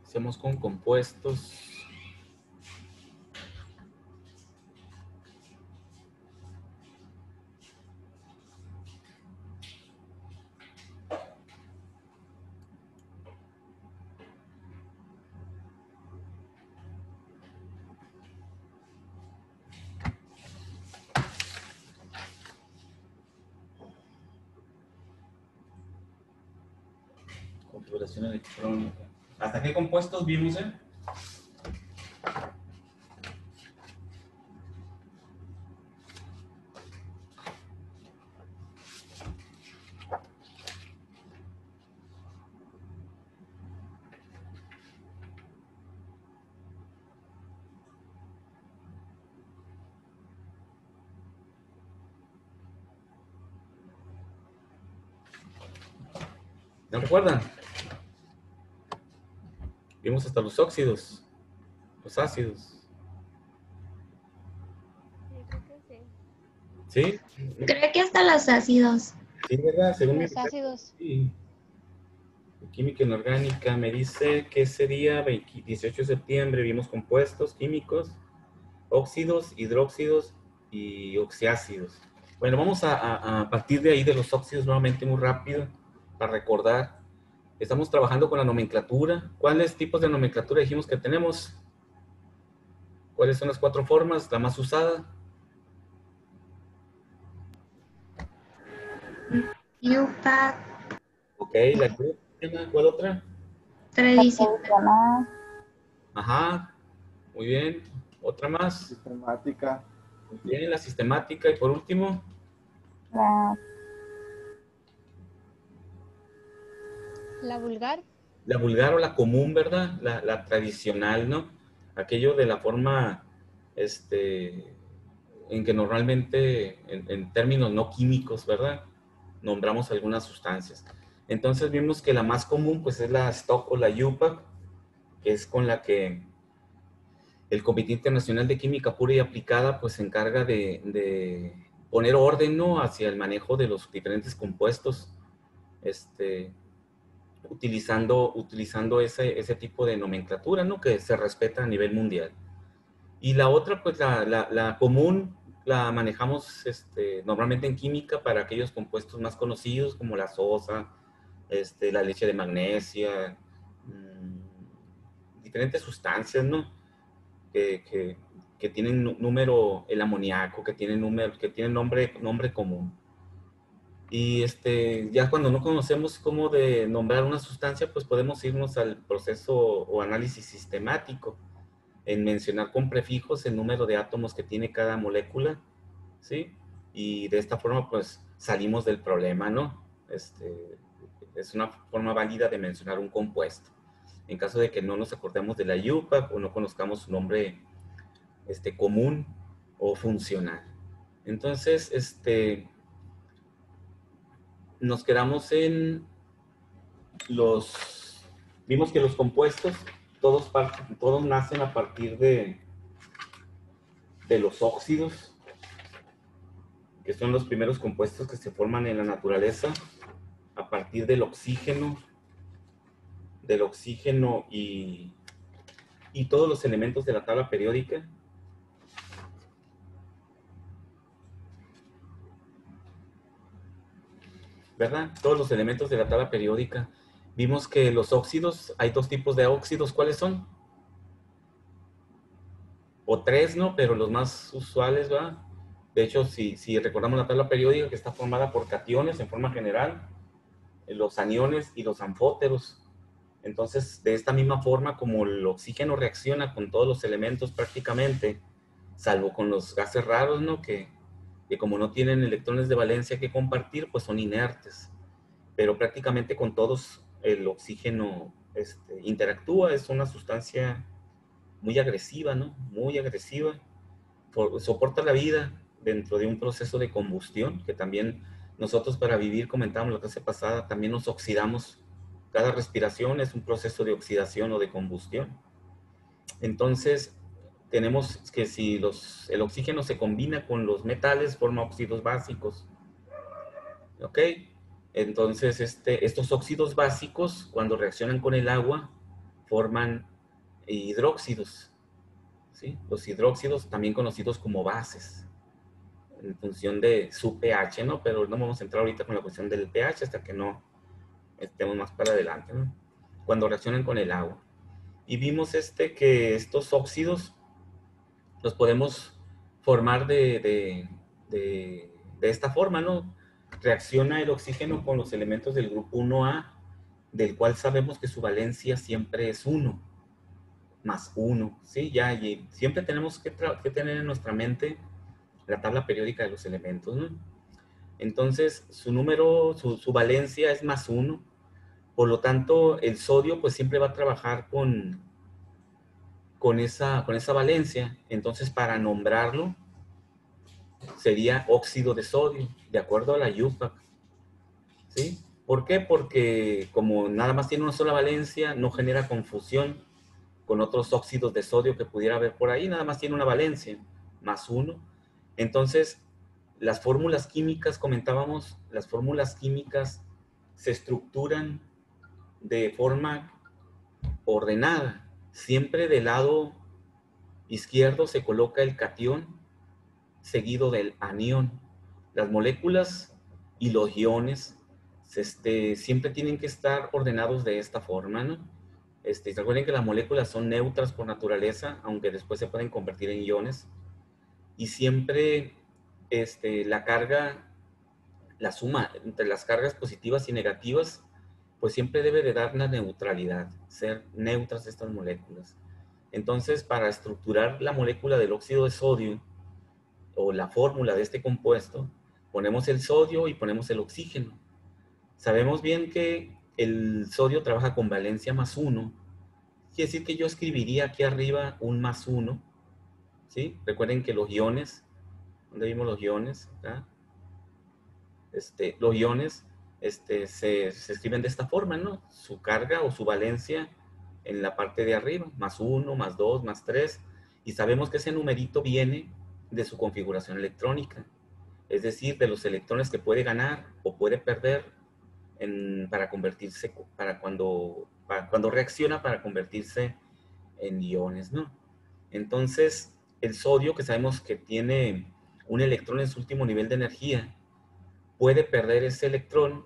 Hacemos con compuestos. Configuración electrónica. ¿Hasta qué compuestos vimos, ¿No recuerdan? Vimos hasta los óxidos, los ácidos. Sí, creo que sí. ¿Sí? Creo que hasta los ácidos. Sí, ¿verdad? Según Los ácidos. sí. Química inorgánica me dice que ese día, 18 de septiembre, vimos compuestos químicos, óxidos, hidróxidos y oxiácidos. Bueno, vamos a partir de ahí de los óxidos nuevamente muy rápido para recordar. Estamos trabajando con la nomenclatura. ¿Cuáles tipos de nomenclatura dijimos que tenemos? ¿Cuáles son las 4 formas? La más usada. IUPAC, Ok, la IUPAC. ¿Cuál otra? tradicional, Ajá, muy bien. ¿Otra más? Sistemática. Muy bien, la sistemática. Y por último, La vulgar. la vulgar o la común, ¿verdad? La tradicional, ¿no? Aquello de la forma, en que normalmente, en términos no químicos, ¿verdad? Nombramos algunas sustancias. Entonces vimos que la más común, pues, es la Stock o la IUPAC, que es con la que el Comité Internacional de Química Pura y Aplicada, pues, se encarga de poner orden, ¿no? Hacia el manejo de los diferentes compuestos, utilizando ese tipo de nomenclatura, ¿no? Que se respeta a nivel mundial. Y la otra, pues la común, la manejamos normalmente en química para aquellos compuestos más conocidos como la sosa, la leche de magnesia, diferentes sustancias, ¿no? Que tienen número, el amoníaco, que tienen nombre común. Y ya cuando no conocemos cómo de nombrar una sustancia, pues podemos irnos al proceso o análisis sistemático, en mencionar con prefijos el número de átomos que tiene cada molécula, ¿sí? Y de esta forma, pues, salimos del problema, ¿no? Es una forma válida de mencionar un compuesto. En caso de que no nos acordemos de la IUPAC o no conozcamos su nombre común o funcional. Entonces, nos quedamos en vimos que los compuestos, todos nacen a partir de los óxidos, que son los primeros compuestos que se forman en la naturaleza, a partir del oxígeno y todos los elementos de la tabla periódica. ¿Verdad? Todos los elementos de la tabla periódica. Vimos que los óxidos, hay 2 tipos de óxidos. ¿Cuáles son? O 3, ¿no? Pero los más usuales, ¿verdad? De hecho, si recordamos la tabla periódica, que está formada por cationes en forma general, los aniones y los anfóteros. Entonces, de esta misma forma, como el oxígeno reacciona con todos los elementos prácticamente, salvo con los gases raros, ¿no? Que como no tienen electrones de valencia que compartir, pues son inertes. Pero prácticamente con todos el oxígeno interactúa. Es una sustancia muy agresiva, ¿no? Muy agresiva. Soporta la vida dentro de un proceso de combustión, que también nosotros para vivir, comentábamos la clase pasada, también nos oxidamos. Cada respiración es un proceso de oxidación o de combustión. Entonces, tenemos que si el oxígeno se combina con los metales, forma óxidos básicos. ¿Ok? Entonces, estos óxidos básicos, cuando reaccionan con el agua, forman hidróxidos, ¿sí? Los hidróxidos, también conocidos como bases, en función de su pH, ¿no? Pero no vamos a entrar ahorita con la cuestión del pH hasta que no estemos más para adelante, ¿no? Cuando reaccionan con el agua. Y vimos que estos óxidos los podemos formar de esta forma, ¿no? Reacciona el oxígeno con los elementos del grupo 1A, del cual sabemos que su valencia siempre es 1, más 1, ¿sí? Ya, y siempre tenemos que tener en nuestra mente la tabla periódica de los elementos, ¿no? Entonces, su valencia es más 1, por lo tanto, el sodio pues siempre va a trabajar con esa valencia. Entonces, para nombrarlo, sería óxido de sodio, de acuerdo a la IUPAC, ¿sí? ¿Por qué? Porque como nada más tiene una sola valencia, no genera confusión con otros óxidos de sodio que pudiera haber por ahí, nada más tiene una valencia, más 1. Entonces, las fórmulas químicas, comentábamos, las fórmulas químicas se estructuran de forma ordenada. Siempre del lado izquierdo se coloca el catión seguido del anión. Las moléculas y los iones siempre tienen que estar ordenados de esta forma, ¿no? Recuerden que las moléculas son neutras por naturaleza, aunque después se pueden convertir en iones. Y siempre la carga, la suma entre las cargas positivas y negativas, pues siempre debe de dar una neutralidad, ser neutras estas moléculas. Entonces, para estructurar la molécula del óxido de sodio, o la fórmula de este compuesto, ponemos el sodio y ponemos el oxígeno. Sabemos bien que el sodio trabaja con valencia más 1. Quiere decir que yo escribiría aquí arriba un más 1, ¿sí? Recuerden que los iones, ¿dónde vimos los iones? Acá. Los iones se escriben de esta forma, ¿no? Su carga o su valencia en la parte de arriba, más 1, más 2, más 3. Y sabemos que ese numerito viene de su configuración electrónica. Es decir, de los electrones que puede ganar o puede perder para convertirse, cuando reacciona para convertirse en iones, ¿no? Entonces, el sodio, que sabemos que tiene un electrón en su último nivel de energía, puede perder ese electrón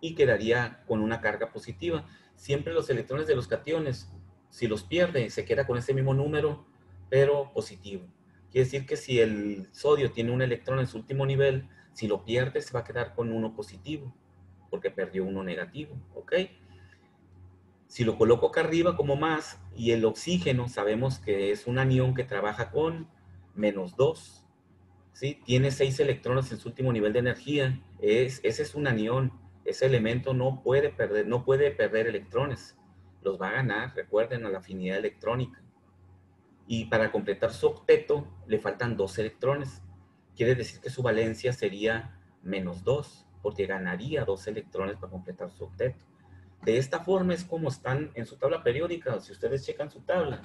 y quedaría con una carga positiva. Siempre los electrones de los cationes, si los pierde, se queda con ese mismo número, pero positivo. Quiere decir que si el sodio tiene un electrón en su último nivel, si lo pierde, se va a quedar con uno positivo, porque perdió uno negativo, ¿ok? Si lo coloco acá arriba como más, y el oxígeno, sabemos que es un anión que trabaja con -2, ¿sí? Tiene 6 electrones en su último nivel de energía. Ese es un anión. Ese elemento no puede perder electrones. Los va a ganar, recuerden, a la afinidad electrónica. Y para completar su octeto, le faltan 2 electrones. Quiere decir que su valencia sería -2, porque ganaría 2 electrones para completar su octeto. De esta forma es como están en su tabla periódica. Si ustedes checan su tabla,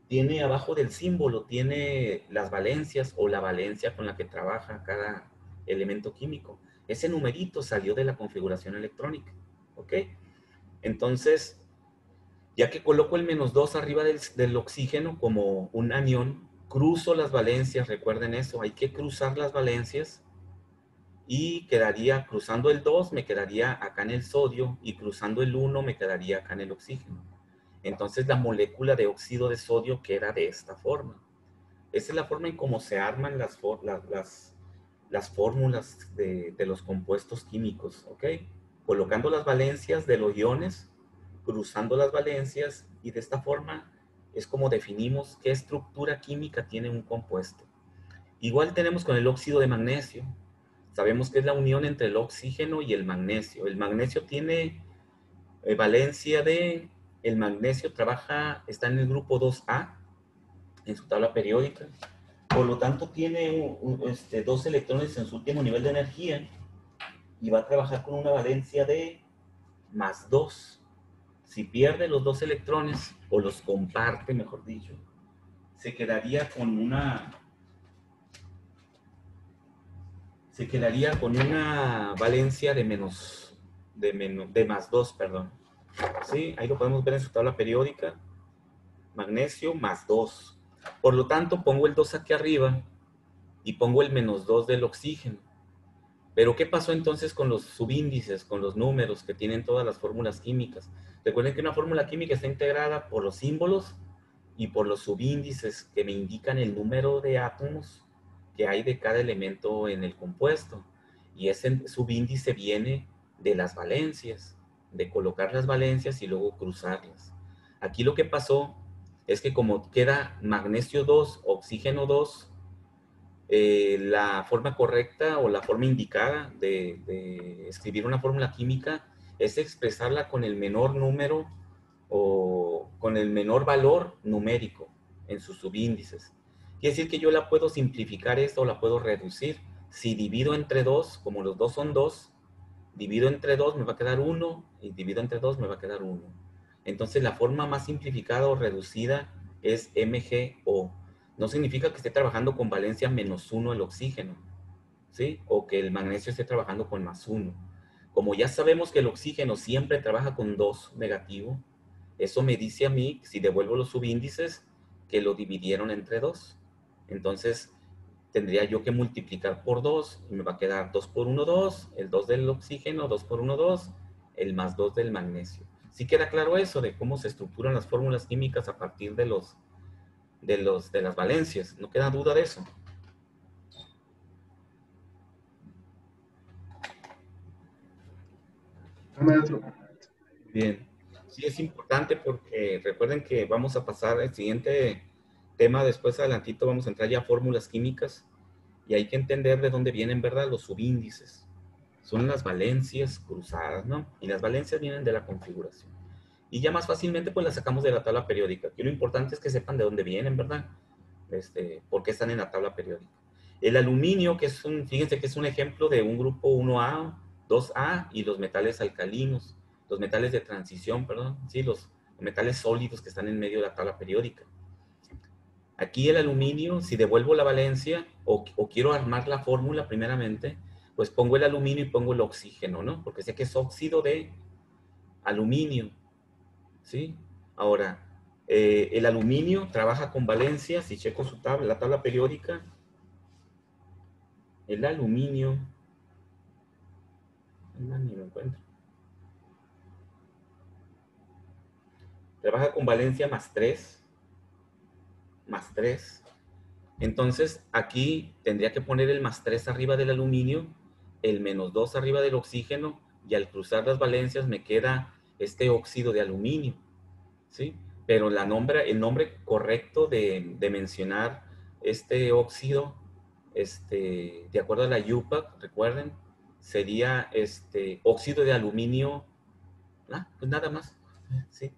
tiene abajo del símbolo, tiene las valencias o la valencia con la que trabaja cada elemento químico. Ese numerito salió de la configuración electrónica, ¿ok? Entonces, ya que coloco el -2 arriba del oxígeno como un anión, cruzo las valencias, recuerden eso, hay que cruzar las valencias y quedaría, cruzando el 2 me quedaría acá en el sodio y cruzando el 1 me quedaría acá en el oxígeno. Entonces la molécula de óxido de sodio queda de esta forma. Esa es la forma en cómo se arman las fórmulas de los compuestos químicos, ¿ok? Colocando las valencias de los iones, cruzando las valencias, y de esta forma es como definimos qué estructura química tiene un compuesto. Igual tenemos con el óxido de magnesio. Sabemos que es la unión entre el oxígeno y el magnesio. El magnesio tiene valencia de... El magnesio está en el grupo 2A, en su tabla periódica. Por lo tanto, tiene 2 electrones en su último nivel de energía y va a trabajar con una valencia de +2. Si pierde los 2 electrones, o los comparte, mejor dicho, se quedaría con una valencia de +2, perdón. ¿Sí? Ahí lo podemos ver en su tabla periódica. Magnesio más 2. Por lo tanto, pongo el 2 aquí arriba y pongo el menos 2 del oxígeno. Pero, ¿qué pasó entonces con los subíndices, con los números que tienen todas las fórmulas químicas? Recuerden que una fórmula química está integrada por los símbolos y por los subíndices que me indican el número de átomos que hay de cada elemento en el compuesto. Y ese subíndice viene de las valencias, de colocar las valencias y luego cruzarlas. Aquí lo que pasó es que como queda magnesio 2, oxígeno 2, la forma correcta o la forma indicada de escribir una fórmula química es expresarla con el menor número o con el menor valor numérico en sus subíndices. Quiere decir que yo la puedo simplificar esto o la puedo reducir. Si divido entre 2, como los dos son 2, divido entre 2 me va a quedar 1 y divido entre 2 me va a quedar 1. Entonces la forma más simplificada o reducida es MgO. No significa que esté trabajando con valencia menos 1 el oxígeno, ¿sí? O que el magnesio esté trabajando con más 1. Como ya sabemos que el oxígeno siempre trabaja con 2 negativo, eso me dice a mí, si devuelvo los subíndices, que lo dividieron entre 2. Entonces, tendría yo que multiplicar por 2 y me va a quedar 2 por 1, 2, el 2 del oxígeno, 2 por 1, 2, el más 2 del magnesio. ¿Sí queda claro eso de cómo se estructuran las fórmulas químicas a partir de las valencias? ¿No queda duda de eso? Maestro. Bien. Sí, es importante porque recuerden que vamos a pasar al siguiente tema, después adelantito vamos a entrar ya a fórmulas químicas y hay que entender de dónde vienen, ¿verdad? Los subíndices. Son las valencias cruzadas, ¿no? Y las valencias vienen de la configuración. Y ya más fácilmente pues las sacamos de la tabla periódica. Aquí lo importante es que sepan de dónde vienen, ¿verdad? Por qué están en la tabla periódica. El aluminio, que es fíjense que es un ejemplo de un grupo 1A, 2A y los metales alcalinos, los metales de transición, perdón, sí, los metales sólidos que están en medio de la tabla periódica. Aquí el aluminio, si devuelvo la valencia o quiero armar la fórmula primeramente, pues pongo el aluminio y pongo el oxígeno, ¿no? Porque sé que es óxido de aluminio, ¿sí? Ahora, el aluminio trabaja con valencia, si checo su tabla, la tabla periódica, el aluminio, ni lo encuentro, trabaja con valencia más 3, más 3. Entonces, aquí tendría que poner el más 3 arriba del aluminio, el menos 2 arriba del oxígeno, y al cruzar las valencias me queda este óxido de aluminio, ¿sí? Pero el nombre correcto de mencionar este óxido, de acuerdo a la UPAC, recuerden, sería óxido de aluminio, pues nada más, ¿sí?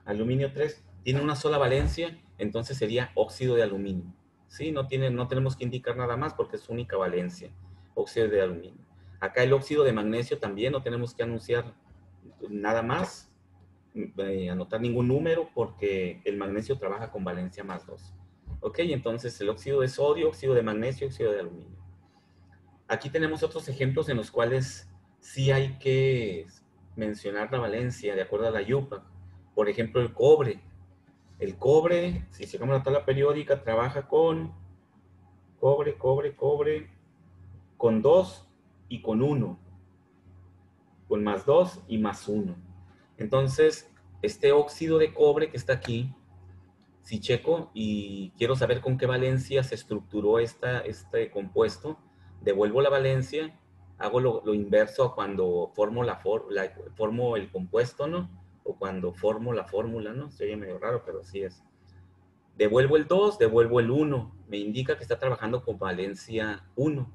Aluminio 3 tiene una sola valencia, entonces sería óxido de aluminio. ¿Sí? No tenemos que indicar nada más porque es única valencia, óxido de aluminio. Acá el óxido de magnesio también no tenemos que anunciar nada más, anotar ningún número porque el magnesio trabaja con valencia más 2. Ok, entonces el óxido de sodio, óxido de magnesio, óxido de aluminio. Aquí tenemos otros ejemplos en los cuales sí hay que mencionar la valencia de acuerdo a la IUPAC. Por ejemplo, el cobre. El cobre, si sacamos la tabla periódica, trabaja con cobre, con 2 y con 1. Con más 2 y más 1. Entonces, este óxido de cobre que está aquí, si checo y quiero saber con qué valencia se estructuró este compuesto, devuelvo la valencia, hago lo inverso a cuando formo el compuesto, ¿no? O cuando formo la fórmula, ¿no? Se oye medio raro, pero así es. Devuelvo el 2, devuelvo el 1. Me indica que está trabajando con valencia 1.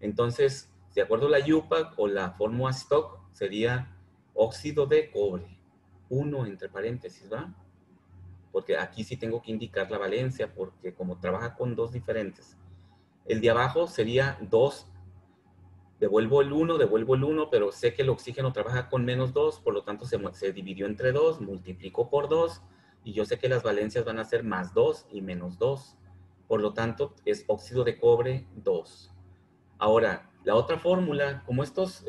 Entonces, de acuerdo a la UPAC o la fórmula stock, sería óxido de cobre. 1 entre paréntesis, ¿va? Porque aquí sí tengo que indicar la valencia, porque como trabaja con 2 diferentes. El de abajo sería 2. Devuelvo el 1, pero sé que el oxígeno trabaja con menos 2, por lo tanto se dividió entre 2, multiplicó por 2, y yo sé que las valencias van a ser más 2 y menos 2. Por lo tanto, es óxido de cobre 2. Ahora, La otra fórmula, como estos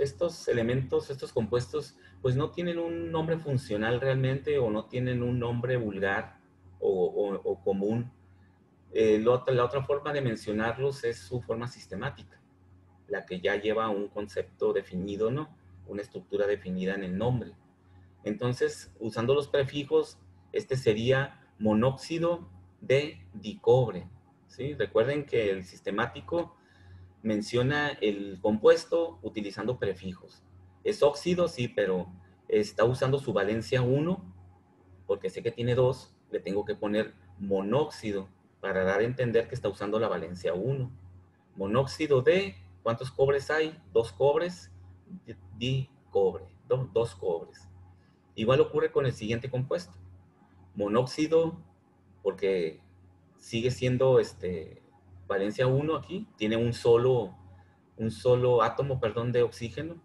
elementos, estos compuestos, pues no tienen un nombre funcional realmente o no tienen un nombre vulgar o común, la otra forma de mencionarlos es su forma sistemática, la que ya lleva un concepto definido, ¿no? Una estructura definida en el nombre. Entonces, usando los prefijos, este sería monóxido de dicobre, ¿sí? Recuerden que el sistemático menciona el compuesto utilizando prefijos. Es óxido, sí, pero está usando su valencia 1, porque sé que tiene 2, le tengo que poner monóxido para dar a entender que está usando la valencia 1. Monóxido de, ¿cuántos cobres hay? 2 cobres, dicobre, 2 cobres. Igual ocurre con el siguiente compuesto. Monóxido, porque sigue siendo valencia 1 aquí, tiene un solo átomo, perdón, de oxígeno,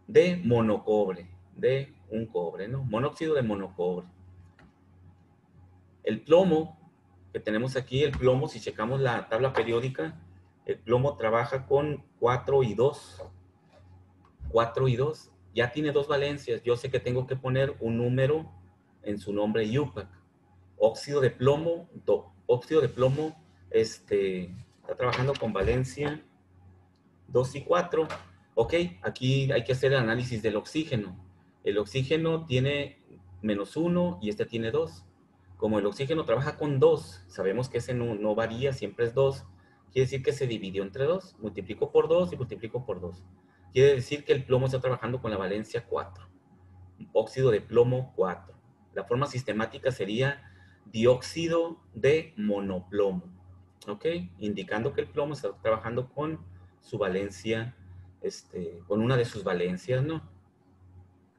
de monocobre, de un cobre, ¿no? Monóxido de monocobre. El plomo que tenemos aquí, el plomo, si checamos la tabla periódica, el plomo trabaja con 4 y 2. 4 y 2. Ya tiene 2 valencias. Yo sé que tengo que poner un número en su nombre IUPAC. Óxido de plomo, está trabajando con valencia 2 y 4. Ok, aquí hay que hacer el análisis del oxígeno. El oxígeno tiene -1 y este tiene 2. Como el oxígeno trabaja con 2, sabemos que ese no varía, siempre es 2. Quiere decir que se dividió entre 2. Multiplico por 2 y multiplico por 2. Quiere decir que el plomo está trabajando con la valencia 4. Óxido de plomo 4. La forma sistemática sería dióxido de monoplomo. ¿Ok? Indicando que el plomo está trabajando con su valencia, con una de sus valencias, ¿no?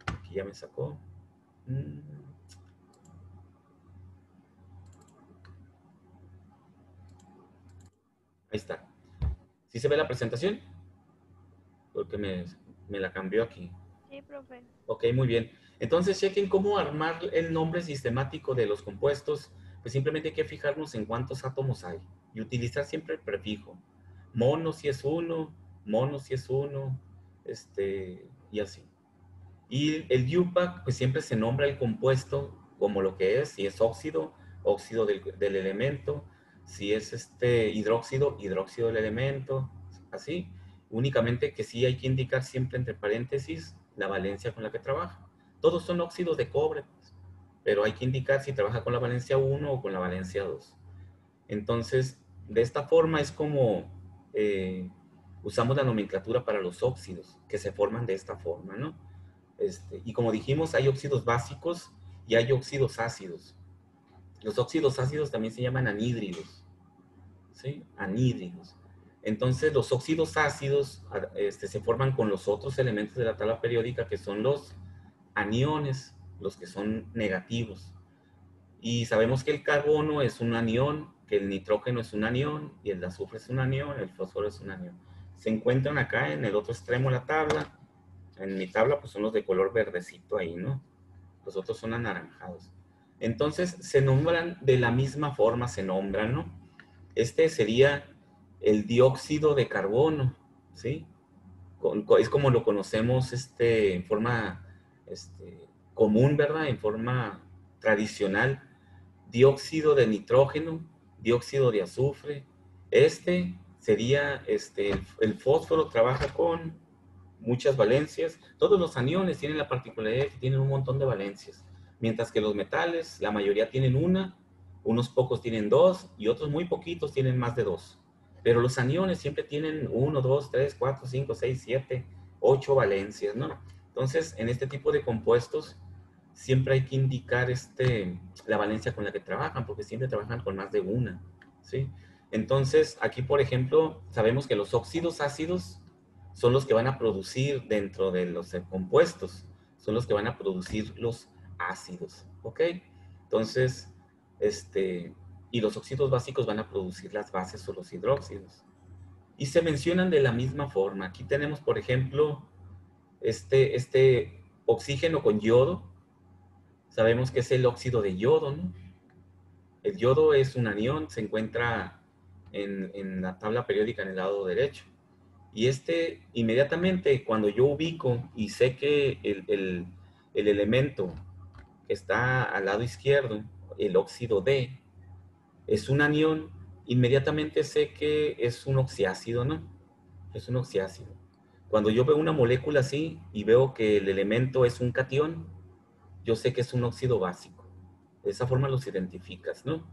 Aquí ya me sacó. Ahí está. ¿Sí se ve la presentación? Porque me la cambió aquí. Sí, profe. Ok, muy bien. Entonces, chequen cómo armar el nombre sistemático de los compuestos. Pues simplemente hay que fijarnos en cuántos átomos hay y utilizar siempre el prefijo. Mono si es 1, mono si es 1, y así. Y el IUPAC, pues siempre se nombra el compuesto como lo que es, si es óxido, óxido del elemento, si es hidróxido, hidróxido del elemento, así. Únicamente que sí hay que indicar siempre entre paréntesis la valencia con la que trabaja. Todos son óxidos de cobre, pues, pero hay que indicar si trabaja con la valencia 1 o con la valencia 2. Entonces, de esta forma es como usamos la nomenclatura para los óxidos, que se forman de esta forma, ¿no? Y como dijimos, hay óxidos básicos y hay óxidos ácidos. Los óxidos ácidos también se llaman anhídridos, ¿sí? Anhídridos. Entonces, los óxidos ácidos se forman con los otros elementos de la tabla periódica, que son los aniones, los que son negativos. Y sabemos que el carbono es un anión, que el nitrógeno es un anión, y el azufre es un anión, el fósforo es un anión. Se encuentran acá en el otro extremo de la tabla. En mi tabla, pues son los de color verdecito ahí, ¿no? Los otros son anaranjados. Entonces, se nombran de la misma forma, se nombran, ¿no? Este sería el dióxido de carbono, ¿sí? Es como lo conocemos en forma común, ¿verdad? En forma tradicional. Dióxido de nitrógeno, dióxido de azufre. Sería, el fósforo trabaja con muchas valencias. Todos los aniones tienen la particularidad de que tienen un montón de valencias, mientras que los metales, la mayoría tienen una, unos pocos tienen 2 y otros muy poquitos tienen más de 2. Pero los aniones siempre tienen 1, 2, 3, 4, 5, 6, 7, 8 valencias, ¿no? Entonces, en este tipo de compuestos, siempre hay que indicar la valencia con la que trabajan, porque siempre trabajan con más de una, ¿sí? Entonces, aquí, por ejemplo, sabemos que los óxidos ácidos son los que van a producir dentro de los compuestos, son los que van a producir los ácidos, ¿ok? Entonces, y los óxidos básicos van a producir las bases o los hidróxidos. Y se mencionan de la misma forma. Aquí tenemos, por ejemplo, este oxígeno con yodo. Sabemos que es el óxido de yodo, ¿no? El yodo es un anión, se encuentra en la tabla periódica en el lado derecho. Y inmediatamente cuando yo ubico y sé que el elemento que está al lado izquierdo, el óxido D, es un anión, inmediatamente sé que es un oxiácido, ¿no? Es un oxiácido. Cuando yo veo una molécula así y veo que el elemento es un catión, yo sé que es un óxido básico. De esa forma los identificas, ¿no?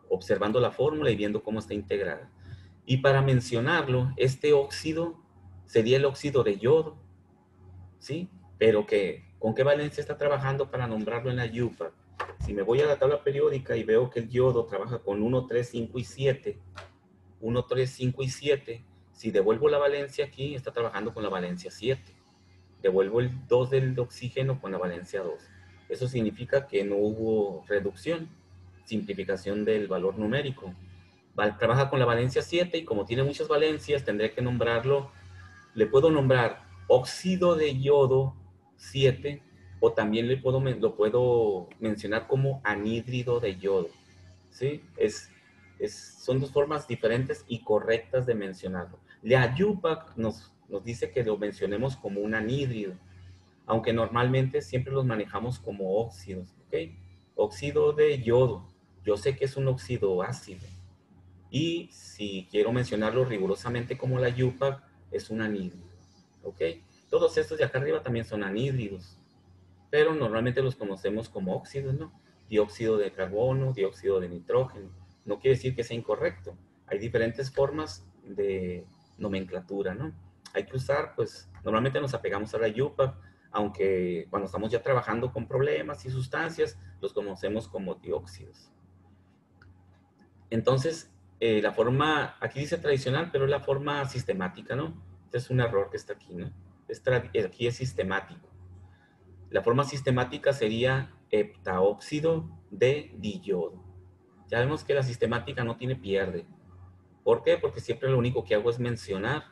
Observando la fórmula y viendo cómo está integrada. Y para mencionarlo, este óxido sería el óxido de yodo, ¿sí? Pero ¿con qué valencia está trabajando para nombrarlo en la IUPAC? Si me voy a la tabla periódica y veo que el yodo trabaja con 1, 3, 5 y 7, 1, 3, 5 y 7, si devuelvo la valencia aquí, está trabajando con la valencia 7. Devuelvo el 2 del oxígeno con la valencia 2. Eso significa que no hubo reducción, simplificación del valor numérico. Trabaja con la valencia 7 y como tiene muchas valencias, tendré que nombrarlo. Le puedo nombrar óxido de yodo 7 o también lo puedo mencionar como anhídrido de yodo. ¿Sí? Son dos formas diferentes y correctas de mencionarlo. La IUPAC nos dice que lo mencionemos como un anhídrido, aunque normalmente siempre los manejamos como óxidos. ¿Ok? Óxido de yodo. Yo sé que es un óxido ácido. Y si quiero mencionarlo rigurosamente como la IUPAC, es un anhídrido. ¿Ok? Todos estos de acá arriba también son anhídridos, pero normalmente los conocemos como óxidos, ¿no? Dióxido de carbono, dióxido de nitrógeno. No quiere decir que sea incorrecto. Hay diferentes formas de nomenclatura, ¿no? Hay que usar, pues, normalmente nos apegamos a la IUPAC, aunque cuando estamos ya trabajando con problemas y sustancias, los conocemos como dióxidos. Entonces, la forma, aquí dice tradicional, pero es la forma sistemática, ¿no? Este es un error que está aquí, ¿no? Aquí es sistemático. La forma sistemática sería heptaóxido de diyodo. Ya vemos que la sistemática no tiene pierde. ¿Por qué? Porque siempre lo único que hago es mencionar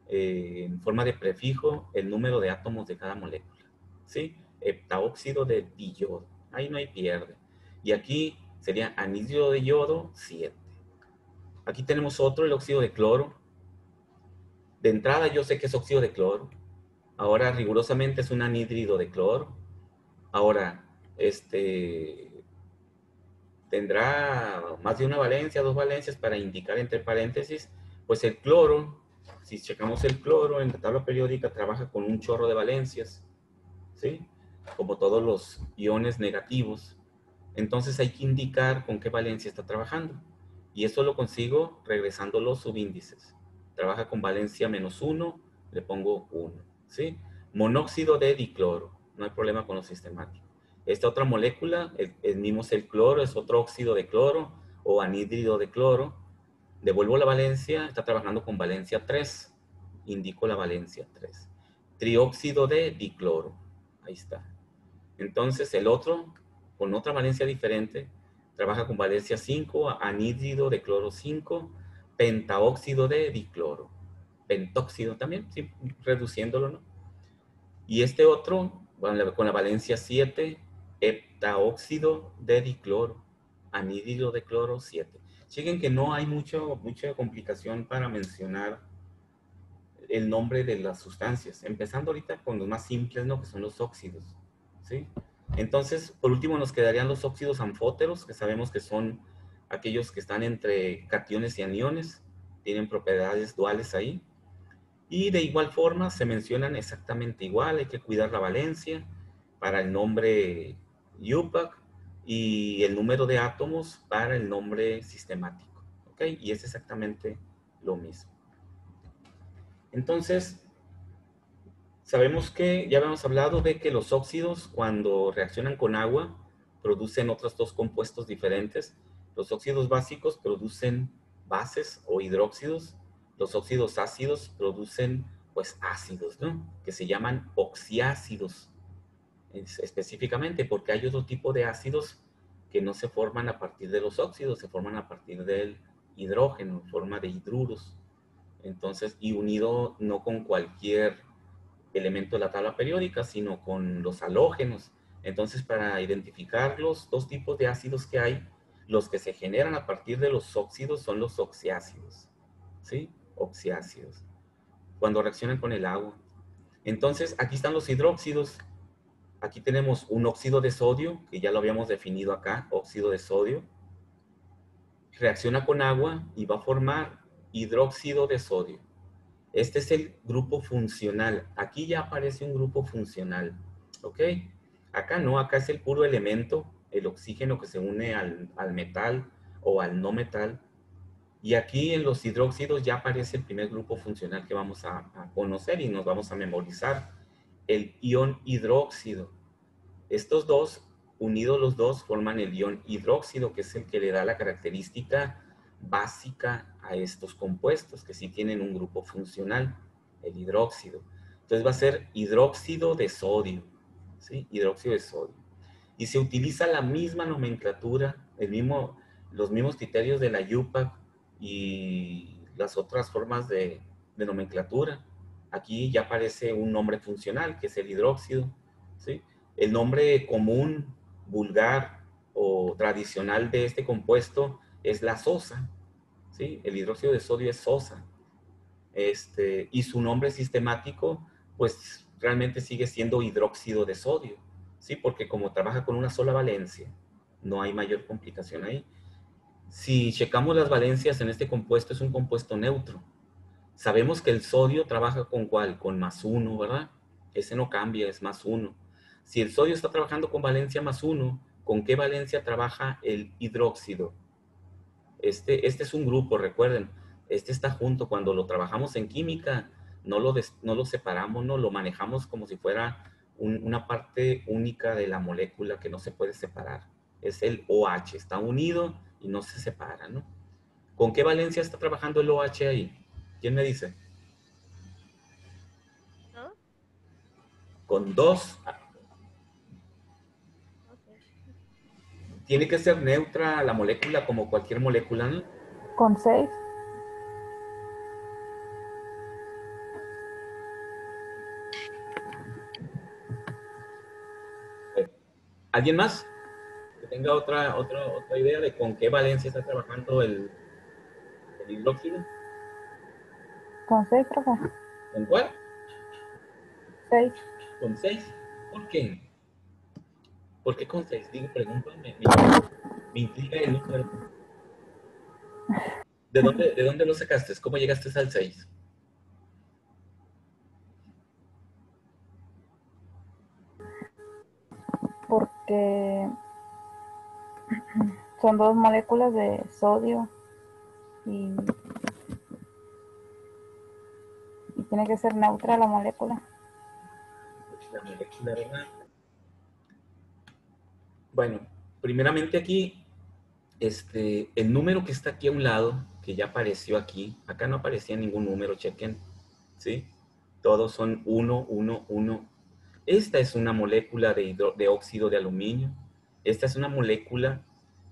en forma de prefijo el número de átomos de cada molécula. ¿Sí? Heptaóxido de diyodo. Ahí no hay pierde. Y aquí sería anhídrido de yodo 7. Aquí tenemos otro, el óxido de cloro. De entrada yo sé que es óxido de cloro. Ahora rigurosamente es un anhídrido de cloro. Ahora, tendrá más de una valencia, dos valencias para indicar entre paréntesis, pues el cloro, si checamos el cloro en la tabla periódica trabaja con un chorro de valencias, ¿sí? Como todos los iones negativos. Entonces hay que indicar con qué valencia está trabajando. Y eso lo consigo regresando los subíndices. Trabaja con valencia -1, le pongo 1. ¿Sí? Monóxido de dicloro. No hay problema con lo sistemático. Esta otra molécula, el mismo es el cloro, es otro óxido de cloro o anhídrido de cloro. Devuelvo la valencia, está trabajando con valencia 3. Indico la valencia 3. Trióxido de dicloro. Ahí está. Entonces el otro, con otra valencia diferente, trabaja con valencia 5, anhídrido de cloro 5, pentaóxido de dicloro. Pentóxido también, sí, reduciéndolo, ¿no? Y este otro, bueno, con la valencia 7, heptaóxido de dicloro, anhídrido de cloro 7. Chequen que no hay mucha complicación para mencionar el nombre de las sustancias, empezando ahorita con los más simples, ¿no? Que son los óxidos, ¿sí? Entonces, por último nos quedarían los óxidos anfóteros, que sabemos que son aquellos que están entre cationes y aniones, tienen propiedades duales ahí. Y de igual forma se mencionan exactamente igual, hay que cuidar la valencia para el nombre IUPAC y el número de átomos para el nombre sistemático, ¿ok? Y es exactamente lo mismo. Entonces, sabemos que ya habíamos hablado de que los óxidos cuando reaccionan con agua producen otros dos compuestos diferentes. Los óxidos básicos producen bases o hidróxidos. Los óxidos ácidos producen pues ácidos, ¿no? Que se llaman oxiácidos específicamente porque hay otro tipo de ácidos que no se forman a partir de los óxidos, se forman a partir del hidrógeno en forma de hidruros. Entonces, y unido no con cualquier elemento de la tabla periódica, sino con los halógenos. Entonces, para identificar los dos tipos de ácidos que hay, los que se generan a partir de los óxidos son los oxiácidos, ¿sí? Oxiácidos. cuando reaccionan con el agua. Entonces, aquí están los hidróxidos. Aquí tenemos un óxido de sodio, que ya lo habíamos definido acá, óxido de sodio. Reacciona con agua y va a formar hidróxido de sodio. Este es el grupo funcional. Aquí ya aparece un grupo funcional. ¿Ok? Acá no, acá es el puro elemento, el oxígeno que se une al metal o al no metal. Y aquí en los hidróxidos ya aparece el primer grupo funcional que vamos a conocer y nos vamos a memorizar. El ion hidróxido. Estos dos, unidos los dos, forman el ion hidróxido, que es el que le da la característica básica a estos compuestos, que sí tienen un grupo funcional, el hidróxido. Entonces va a ser hidróxido de sodio, ¿sí? Hidróxido de sodio. Y se utiliza la misma nomenclatura, los mismos criterios de la IUPAC y las otras formas de nomenclatura. Aquí ya aparece un nombre funcional, que es el hidróxido, ¿sí? El nombre común, vulgar o tradicional de este compuesto es la sosa, ¿sí? El hidróxido de sodio es sosa. Y su nombre sistemático, pues realmente sigue siendo hidróxido de sodio, ¿sí? Porque como trabaja con una sola valencia, no hay mayor complicación ahí. Si checamos las valencias en este compuesto, es un compuesto neutro. Sabemos que el sodio trabaja con ¿cuál? Con +1, ¿verdad? Ese no cambia, es +1. Si el sodio está trabajando con valencia +1, ¿con qué valencia trabaja el hidróxido? Este es un grupo, recuerden. Este está junto. Cuando lo trabajamos en química, no lo separamos, no lo manejamos como si fuera una parte única de la molécula que no se puede separar. Es el OH, está unido y no se separa, ¿no? ¿Con qué valencia está trabajando el OH ahí? ¿Quién me dice? ¿No? Con 2. Ok. Tiene que ser neutra la molécula como cualquier molécula, ¿no? Con 6. ¿Alguien más que tenga otra idea de con qué valencia está trabajando el hidróxido? Con 6, profe. ¿Con cuál? 6. Con 6. ¿Por qué? ¿Por qué con 6? Digo, pregúntame. Me intriga el número. ¿De dónde lo sacaste? ¿Cómo llegaste al 6? Porque son 2 moléculas de sodio y tiene que ser neutra la molécula. La molécula, ¿verdad? Bueno, primeramente aquí, el número que está aquí a un lado, que ya apareció aquí, acá no aparecía ningún número, chequen, ¿sí? Todos son 1, 1, 1. Esta es una molécula de óxido de aluminio. Esta es una molécula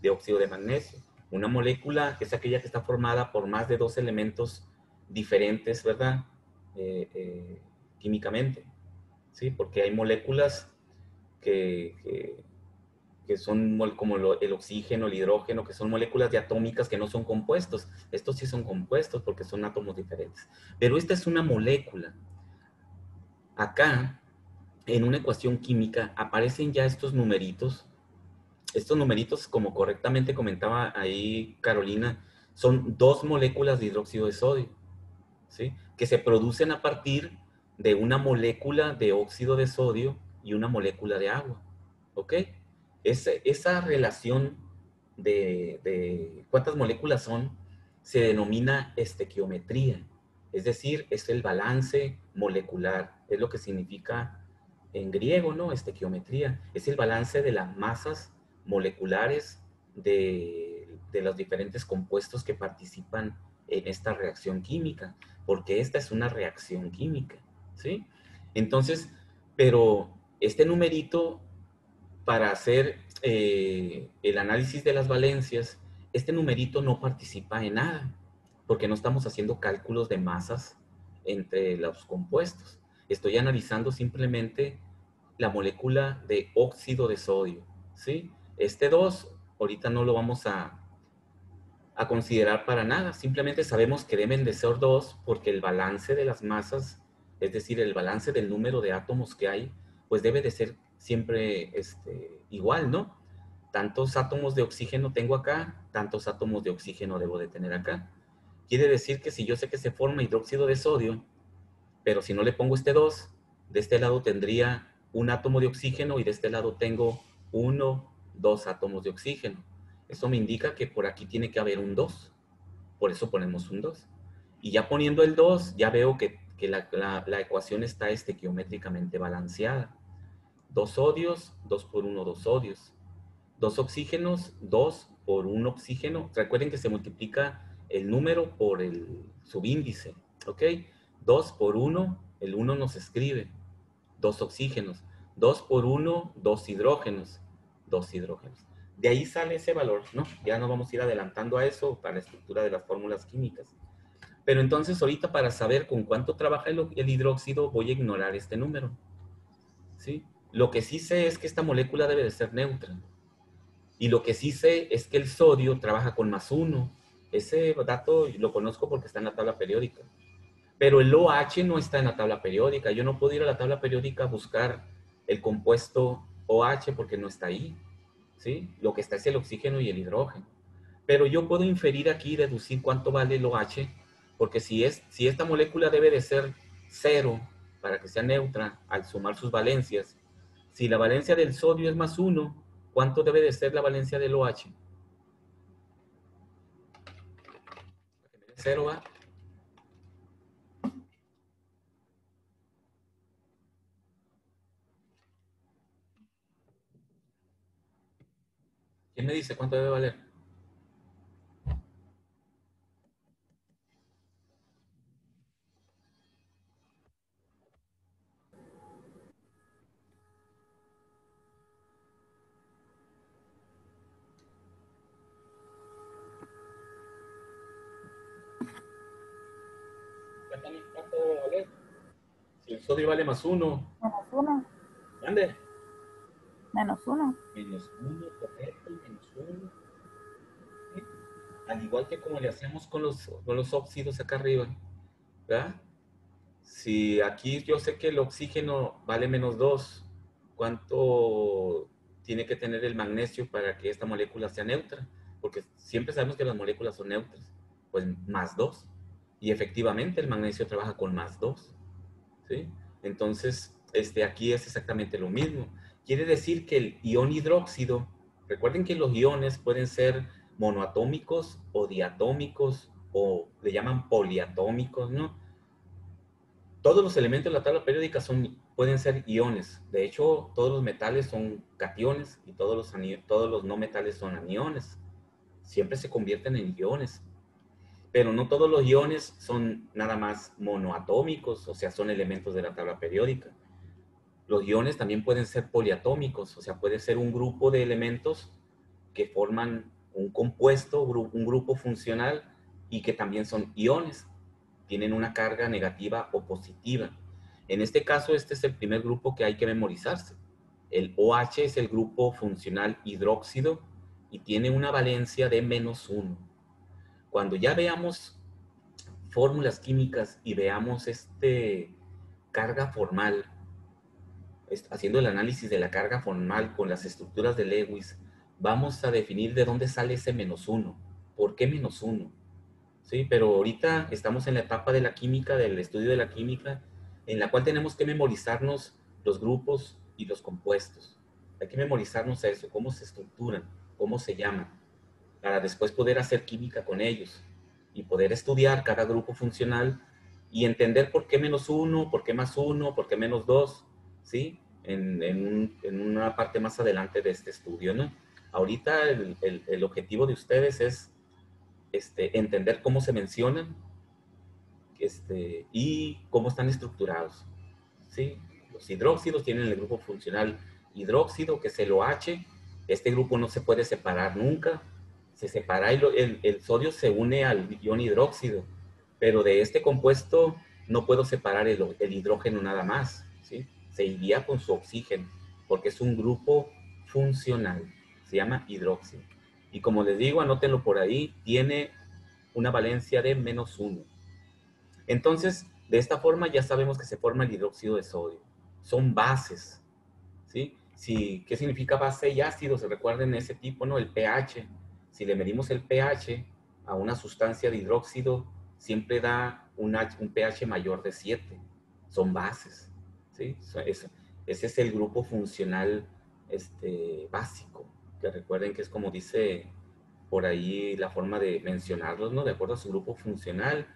de óxido de magnesio. Una molécula que es aquella que está formada por más de 2 elementos diferentes, ¿verdad? Químicamente, ¿sí? Porque hay moléculas que son como el oxígeno, el hidrógeno, que son moléculas diatómicas que no son compuestos. Estos sí son compuestos porque son átomos diferentes. Pero esta es una molécula. Acá, en una ecuación química, aparecen ya estos numeritos. Estos numeritos, como correctamente comentaba ahí Carolina, son 2 moléculas de hidróxido de sodio, ¿sí? Que se producen a partir de una molécula de óxido de sodio y una molécula de agua, ¿ok? Esa relación de cuántas moléculas son se denomina estequiometría, es decir, es el balance molecular, es lo que significa en griego, ¿no? Estequiometría, es el balance de las masas moleculares de los diferentes compuestos que participan en esta reacción química, porque esta es una reacción química, ¿sí? Entonces, pero este numerito para hacer el análisis de las valencias, este numerito no participa en nada, porque no estamos haciendo cálculos de masas entre los compuestos. Estoy analizando simplemente la molécula de óxido de sodio, ¿sí? Este 2, ahorita no lo vamos a considerar para nada. Simplemente sabemos que deben de ser 2 porque el balance de las masas, es decir, el balance del número de átomos que hay, pues debe de ser siempre igual, ¿no? Tantos átomos de oxígeno tengo acá, tantos átomos de oxígeno debo de tener acá. Quiere decir que si yo sé que se forma hidróxido de sodio, pero si no le pongo este 2, de este lado tendría un átomo de oxígeno y de este lado tengo 1, 2 átomos de oxígeno. Eso me indica que por aquí tiene que haber un 2. Por eso ponemos un 2. Y ya poniendo el 2, ya veo que la ecuación está geométricamente balanceada. 2 sodios, 2 por 1, 2 sodios. 2 oxígenos, 2 por 1 oxígeno. Recuerden que se multiplica el número por el subíndice, ¿ok? 2 por 1, el 1 nos escribe. 2 oxígenos. 2 por 1, 2 hidrógenos. 2 hidrógenos. De ahí sale ese valor, ¿no? Ya nos vamos a ir adelantando a eso para la estructura de las fórmulas químicas. Pero entonces ahorita para saber con cuánto trabaja el hidróxido voy a ignorar este número, ¿sí? Lo que sí sé es que esta molécula debe de ser neutra. Y lo que sí sé es que el sodio trabaja con +1. Ese dato lo conozco porque está en la tabla periódica. Pero el OH no está en la tabla periódica. Yo no puedo ir a la tabla periódica a buscar el compuesto OH porque no está ahí, ¿sí? Lo que está es el oxígeno y el hidrógeno. Pero yo puedo inferir aquí, deducir cuánto vale el OH, porque si esta molécula debe de ser 0 para que sea neutra al sumar sus valencias, si la valencia del sodio es +1, ¿cuánto debe de ser la valencia del OH? 0 va. ¿Quién me dice cuánto debe valer? ¿Cuánto debe valer? Si el sodio vale +1, -1. ¿dónde? -1. -1, correcto, -1. ¿Sí? Al igual que como le hacemos con los óxidos acá arriba, ¿verdad? Si aquí yo sé que el oxígeno vale -2, ¿cuánto tiene que tener el magnesio para que esta molécula sea neutra? Porque siempre sabemos que las moléculas son neutras. Pues +2. Y efectivamente el magnesio trabaja con +2. ¿Sí? Entonces, aquí es exactamente lo mismo. Quiere decir que el ion hidróxido, recuerden que los iones pueden ser monoatómicos o diatómicos o le llaman poliatómicos, ¿no? Todos los elementos de la tabla periódica pueden ser iones. De hecho, todos los metales son cationes y todos los no metales son aniones. Siempre se convierten en iones. Pero no todos los iones son nada más monoatómicos, o sea, son elementos de la tabla periódica. Los iones también pueden ser poliatómicos, o sea, puede ser un grupo de elementos que forman un compuesto, un grupo funcional y que también son iones. Tienen una carga negativa o positiva. En este caso, este es el primer grupo que hay que memorizarse. El OH es el grupo funcional hidróxido y tiene una valencia de -1. Cuando ya veamos fórmulas químicas y veamos carga formal, haciendo el análisis de la carga formal con las estructuras de Lewis, vamos a definir de dónde sale ese -1. ¿Por qué -1? Sí, pero ahorita estamos en la etapa de la química, del estudio de la química, en la cual tenemos que memorizarnos los grupos y los compuestos. Hay que memorizarnos eso, cómo se estructuran, cómo se llaman, para después poder hacer química con ellos y poder estudiar cada grupo funcional y entender por qué -1, por qué +1, por qué -2, ¿sí? En una parte más adelante de este estudio, ¿no? Ahorita el objetivo de ustedes es entender cómo se mencionan y cómo están estructurados, ¿sí? Los hidróxidos tienen el grupo funcional hidróxido, que es el OH. Este grupo no se puede separar nunca. Se separa y el sodio se une al ion hidróxido, pero de este compuesto no puedo separar el hidrógeno nada más, ¿sí? Se iría con su oxígeno, porque es un grupo funcional. Se llama hidróxido. Y como les digo, anótenlo por ahí, tiene una valencia de -1. Entonces, de esta forma ya sabemos que se forma el hidróxido de sodio. Son bases, ¿sí? ¿Qué significa base y ácido? Se recuerden ese tipo, ¿no? El pH. Si le medimos el pH a una sustancia de hidróxido, siempre da un pH mayor de 7. Son bases, ¿sí? Ese es el grupo funcional básico, que recuerden que es como dice por ahí la forma de mencionarlos, ¿no? De acuerdo a su grupo funcional,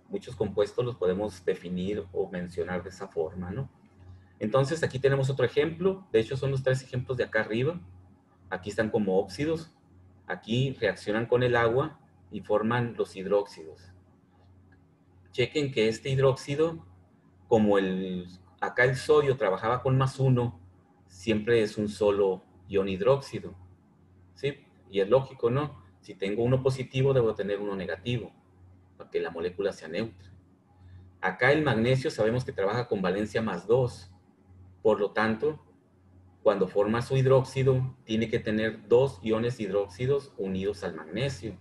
muchos compuestos los podemos definir o mencionar de esa forma, ¿no? Entonces, aquí tenemos otro ejemplo. De hecho, son los 3 ejemplos de acá arriba. Aquí están como óxidos. Aquí reaccionan con el agua y forman los hidróxidos. Chequen que este hidróxido, como acá el sodio trabajaba con +1, siempre es un solo ion hidróxido, ¿sí? Y es lógico, ¿no? Si tengo uno positivo, debo tener uno negativo, para que la molécula sea neutra. Acá el magnesio sabemos que trabaja con valencia +2. Por lo tanto, cuando forma su hidróxido, tiene que tener 2 iones hidróxidos unidos al magnesio,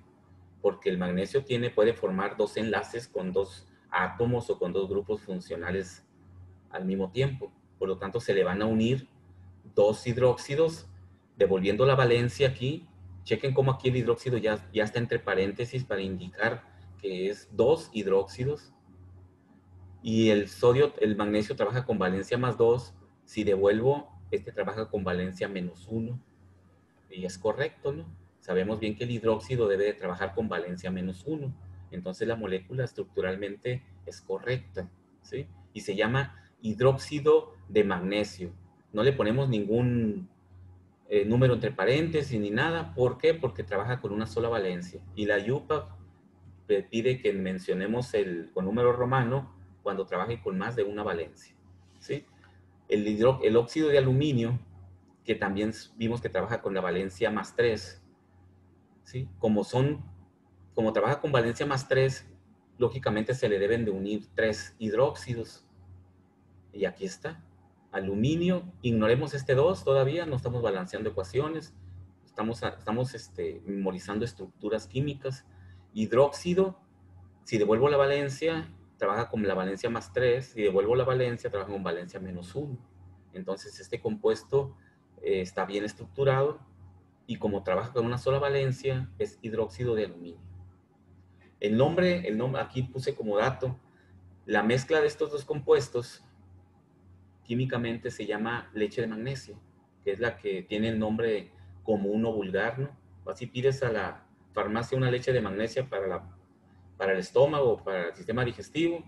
porque el magnesio puede formar 2 enlaces con 2 átomos o con 2 grupos funcionales al mismo tiempo. Por lo tanto, se le van a unir 2 hidróxidos, devolviendo la valencia aquí. Chequen cómo aquí el hidróxido ya está entre paréntesis para indicar que es 2 hidróxidos. Y el magnesio trabaja con valencia +2. Si devuelvo, trabaja con valencia -1. Y es correcto, ¿no? Sabemos bien que el hidróxido debe de trabajar con valencia -1. Entonces la molécula estructuralmente es correcta, ¿sí? Y se llama hidróxido de magnesio. No le ponemos ningún número entre paréntesis ni nada. ¿Por qué? Porque trabaja con una sola valencia. Y la IUPAC pide que mencionemos con número romano cuando trabaje con más de una valencia, ¿sí? El óxido de aluminio, que también vimos que trabaja con la valencia +3, ¿sí? Como trabaja con valencia +3, lógicamente se le deben de unir 3 hidróxidos. Y aquí está. Aluminio, ignoremos este 2 todavía, no estamos balanceando ecuaciones, estamos memorizando estructuras químicas. Hidróxido, si devuelvo la valencia, trabaja con la valencia +3, si devuelvo la valencia, trabaja con valencia -1. Entonces, este compuesto está bien estructurado y como trabaja con una sola valencia, es hidróxido de aluminio. El nombre aquí puse como dato, la mezcla de estos dos compuestos químicamente se llama leche de magnesio, que es la que tiene el nombre común o vulgar, ¿no? Así pides a la farmacia una leche de magnesia para el estómago, para el sistema digestivo,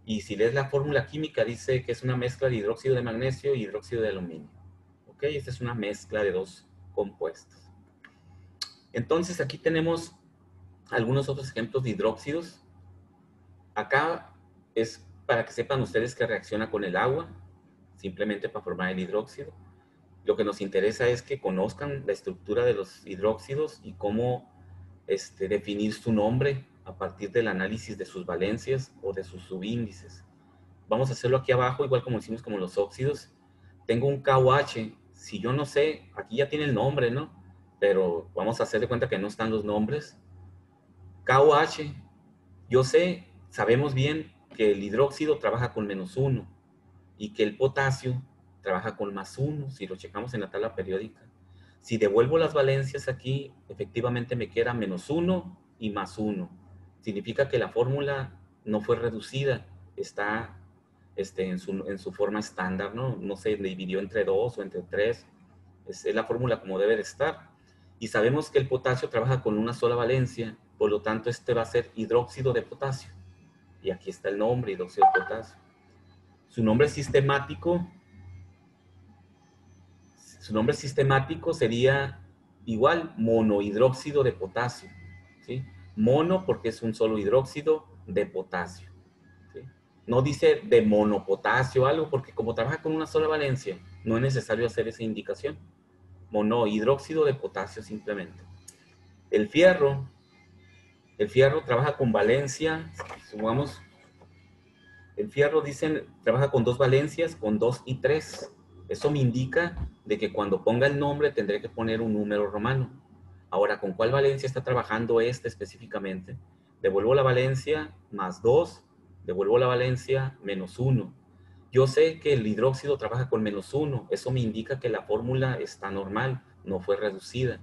y si lees la fórmula química dice que es una mezcla de hidróxido de magnesio y hidróxido de aluminio. ¿Ok? Esta es una mezcla de 2 compuestos. Entonces aquí tenemos algunos otros ejemplos de hidróxidos. Acá es para que sepan ustedes que reacciona con el agua, simplemente para formar el hidróxido. Lo que nos interesa es que conozcan la estructura de los hidróxidos y cómo definir su nombre a partir del análisis de sus valencias o de sus subíndices. Vamos a hacerlo aquí abajo, igual como hicimos con los óxidos. Tengo un KOH. Si yo no sé, aquí ya tiene el nombre, ¿no? Pero vamos a hacer de cuenta que no están los nombres. KOH, sabemos bien que el hidróxido trabaja con -1 y que el potasio trabaja con +1, si lo checamos en la tabla periódica. Si devuelvo las valencias aquí, efectivamente me queda -1 y +1. Significa que la fórmula no fue reducida, está en su forma estándar, ¿no? No se dividió entre 2 o entre 3. Es la fórmula como debe de estar. Y sabemos que el potasio trabaja con una sola valencia, por lo tanto este va a ser hidróxido de potasio. Y aquí está el nombre, hidróxido de potasio. Su nombre sistemático sería igual, monohidróxido de potasio, ¿sí? Mono porque es un solo hidróxido de potasio, ¿sí? No dice de monopotasio o algo, porque como trabaja con una sola valencia, no es necesario hacer esa indicación. Monohidróxido de potasio simplemente. El fierro trabaja con valencia, supongamos, el fierro trabaja con 2 valencias, con 2 y 3. Eso me indica de que cuando ponga el nombre tendré que poner un número romano. Ahora, ¿con cuál valencia está trabajando este específicamente? Devuelvo la valencia más 2, devuelvo la valencia menos 1. Yo sé que el hidróxido trabaja con menos 1, eso me indica que la fórmula está normal, no fue reducida.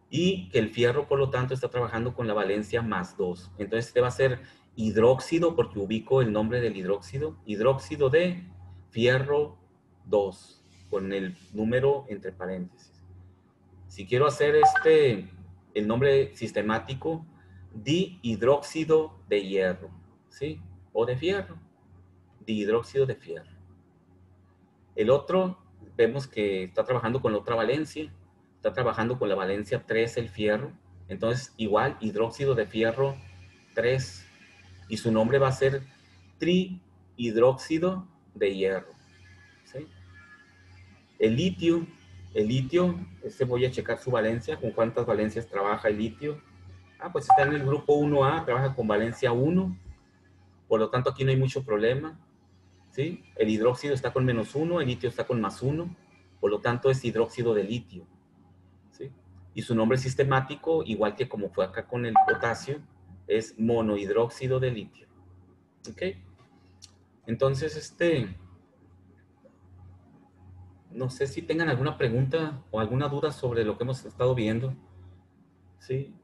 Y que el fierro, por lo tanto, está trabajando con la valencia más 2. Entonces, este va a ser hidróxido, porque ubico el nombre del hidróxido de fierro 2, con el número entre paréntesis. Si quiero hacer el nombre sistemático, dihidróxido de hierro, ¿sí? O de fierro, dihidróxido de fierro. El otro, vemos que está trabajando con la otra valencia, está trabajando con la valencia 3 el fierro, entonces igual hidróxido de fierro 3, y su nombre va a ser trihidróxido de hierro, ¿sí? El litio, voy a checar su valencia, con cuántas valencias trabaja el litio. Pues está en el grupo 1A, trabaja con valencia 1, por lo tanto aquí no hay mucho problema, ¿sí? El hidróxido está con menos 1, el litio está con más 1, por lo tanto es hidróxido de litio, ¿sí? Y su nombre sistemático, igual que como fue acá con el potasio, es monohidróxido de litio, ¿ok? Entonces, no sé si tengan alguna pregunta o alguna duda sobre lo que hemos estado viendo. Sí.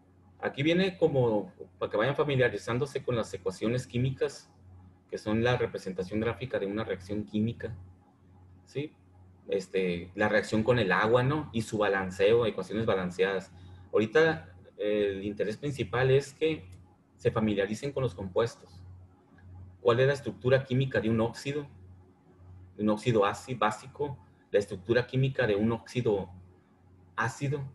Aquí viene como para que vayan familiarizándose con las ecuaciones químicas, que son la representación gráfica de una reacción química. ¿Sí? La reacción con el agua, ¿no? Y su balanceo, ecuaciones balanceadas. Ahorita el interés principal es que se familiaricen con los compuestos. ¿Cuál es la estructura química de un óxido? De un óxido ácido básico, la estructura química de un óxido ácido,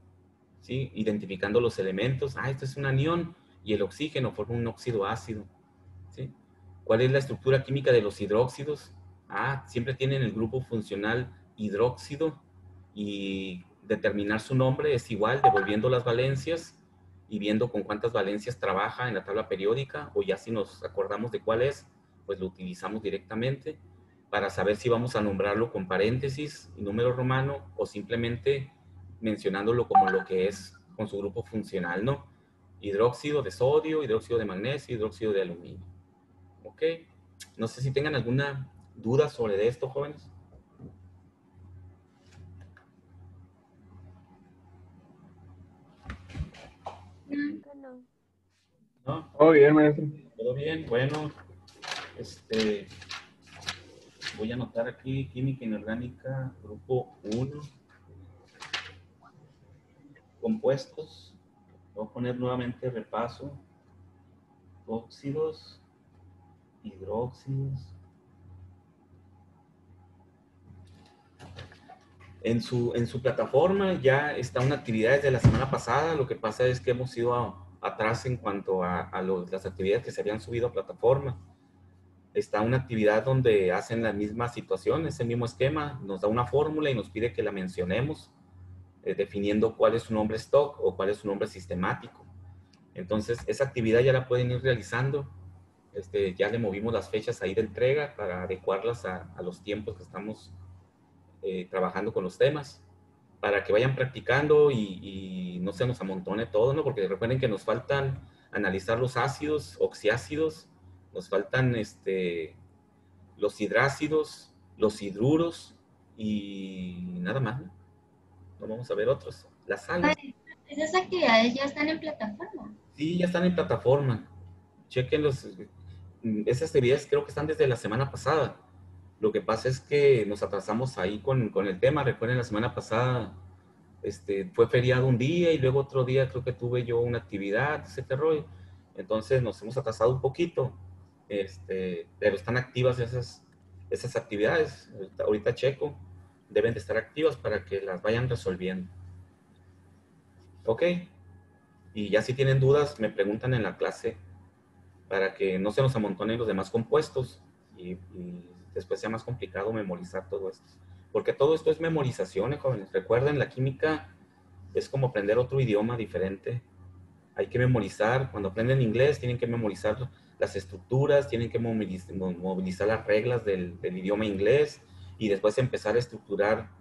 ¿sí? Identificando los elementos. Esto es un anión y el oxígeno forma un óxido ácido, ¿sí? ¿Cuál es la estructura química de los hidróxidos? Siempre tienen el grupo funcional hidróxido, y determinar su nombre es igual, devolviendo las valencias y viendo con cuántas valencias trabaja en la tabla periódica, o ya si nos acordamos de cuál es, pues lo utilizamos directamente para saber si vamos a nombrarlo con paréntesis y número romano o simplemente mencionándolo como lo que es con su grupo funcional, ¿no? Hidróxido de sodio, hidróxido de magnesio, hidróxido de aluminio. ¿Ok? No sé si tengan alguna duda sobre esto, jóvenes. No. ¿No? Oh, bien, maestro. ¿Todo bien? Bueno, voy a anotar aquí química inorgánica, grupo 1, compuestos. Voy a poner nuevamente repaso. Óxidos, hidróxidos. En su plataforma ya está una actividad desde la semana pasada. Lo que pasa es que hemos ido atrás en cuanto a las actividades que se habían subido a plataforma. Está una actividad donde hacen la misma situación, ese mismo esquema, nos da una fórmula y nos pide que la mencionemos, definiendo cuál es su nombre stock o cuál es su nombre sistemático. Entonces, esa actividad ya la pueden ir realizando. Ya le movimos las fechas ahí de entrega para adecuarlas a los tiempos que estamos trabajando con los temas, para que vayan practicando y no se nos amontone todo, ¿no? Porque recuerden que nos faltan analizar los ácidos, oxiácidos, nos faltan los hidrácidos, los hidruros y nada más, ¿no? No vamos a ver otros. Las sales. Esas actividades ya están en plataforma. Sí, ya están en plataforma. Chequen esas actividades, creo que están desde la semana pasada. Lo que pasa es que nos atrasamos ahí con el tema. Recuerden, la semana pasada fue feriado un día y luego otro día creo que tuve yo una actividad, etc. Entonces nos hemos atrasado un poquito, pero están activas esas actividades. Ahorita checo, deben de estar activas para que las vayan resolviendo. ¿Ok? Y ya si tienen dudas, me preguntan en la clase para que no se nos amontonen los demás compuestos y después sea más complicado memorizar todo esto. Porque todo esto es memorización, jóvenes. Recuerden, la química es como aprender otro idioma diferente. Hay que memorizar. Cuando aprenden inglés, tienen que memorizar las estructuras, tienen que movilizar las reglas del idioma inglés y después empezar a estructurar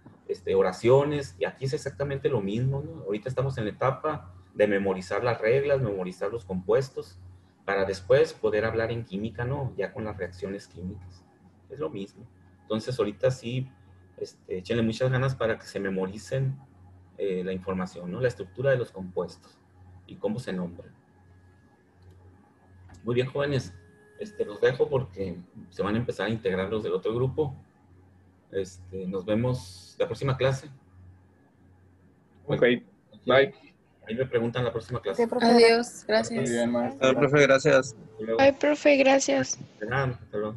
oraciones, y aquí es exactamente lo mismo, ¿no? Ahorita estamos en la etapa de memorizar las reglas, memorizar los compuestos, para después poder hablar en química, ¿no? Ya con las reacciones químicas. Es lo mismo. Entonces, ahorita sí, échenle muchas ganas para que se memoricen la información, ¿no? La estructura de los compuestos y cómo se nombran. Muy bien, jóvenes. Los dejo porque se van a empezar a integrar los del otro grupo. Nos vemos la próxima clase. Ok, bye. Ahí me preguntan la próxima clase. Sí, profe. Adiós, Muy gracias. bien, maestro. Profe, gracias. Hasta luego. Ay, profe, gracias. De nada, hasta luego.